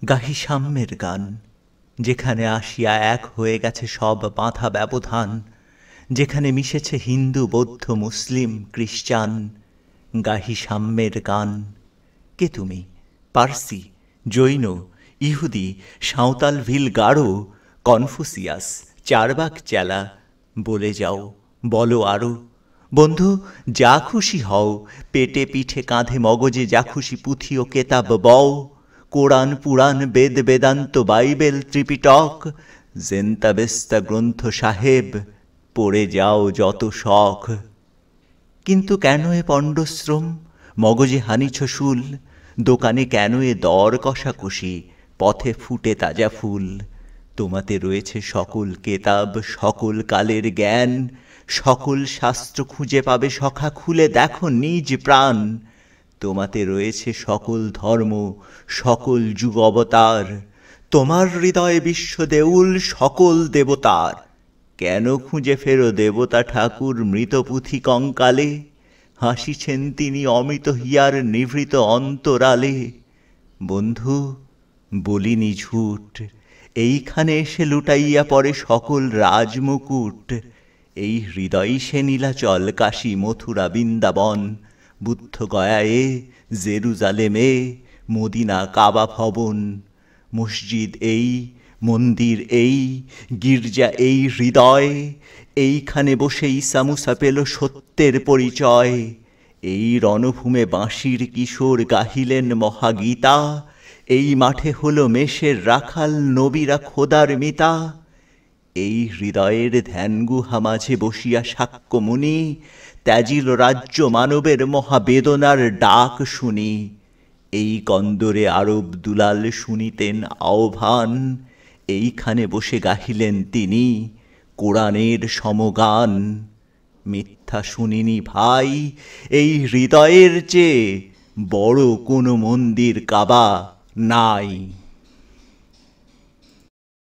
গাহি সাম্যের গান, যেখানে আসিয়া এক হয়ে গেছে সব বাঁধা ব্যবধান, যেখানে মিশেছে হিন্দু বৌদ্ধ মুসলিম খ্রিস্টান। গাহি সাম্যের গান। কে তুমি? পার্সি, জৈন, ইহুদি, সাঁওতাল, ভিল, গারো, কনফুসিয়াস, চারবাক চেলা? বলে যাও, বলো আরো। বন্ধু, যা খুশি হও, পেটে পিঠে কাঁধে মগজে যা খুশি পুঁথি ও কেতাব বও। কোরআন পুরাণ বেদ বেদান্ত বাইবেল ত্রিপিটক, জেন্তা বেস্তা গ্রন্থ সাহেব, পড়ে যাও যত শখ। কিন্তু কেন এ পণ্ডশ্রম? মগজে হানিছ শুল, দোকানে কেন এ দর কষাকষি, পথে ফুটে তাজা ফুল? তোমাতে রয়েছে সকল কেতাব, সকল কালের জ্ঞান, সকল শাস্ত্র খুঁজে পাবে সখা, খুলে দেখো নিজ প্রাণ। তোমাতে রয়েছে সকল ধর্ম, সকল যুগ অবতার, তোমার হৃদয়ে বিশ্ব দেউল সকল দেবতার। কেন খুঁজে ফেরো দেবতা ঠাকুর মৃত পুঁথি কঙ্কালে? হাসিছেন তিনি অমৃত হিয়ার নিভৃত অন্তরালে। বন্ধু, বলিনি ঝুট, এইখানে এসে লুটাইয়া পড়ে সকল রাজমুকুট। এই হৃদয়ই সে নীলাচল, কাশী, মথুরা, বৃন্দাবন, বুদ্ধ গয়ায়ে, জেরুজালেমে, মদিনা, কাবা ভবন। মসজিদ এই, মন্দির এই, গির্জা এই হৃদয়, এইখানে বসে ঈসা মুসা পেল সত্যের পরিচয়। এই রণভূমে বাঁশির কিশোর গাহিলেন মহাগীতা, এই মাঠে হলো মেষের রাখাল, নবীরা খোদার মিতা। এই হৃদয়ের ধ্যান গুহা মাঝে বসিয়া শাক্যমুনি ত্যাজিল রাজ্য মানবের মহাবেদনার ডাক শুনি। এই কন্দরে আরব দুলাল শুনিতেন আহ্বান, এইখানে বসে গাহিলেন তিনি কোরআনের সমগান। মিথ্যা শুনিনি ভাই, এই হৃদয়ের চেয়ে বড় কোনো মন্দির কাবা নাই।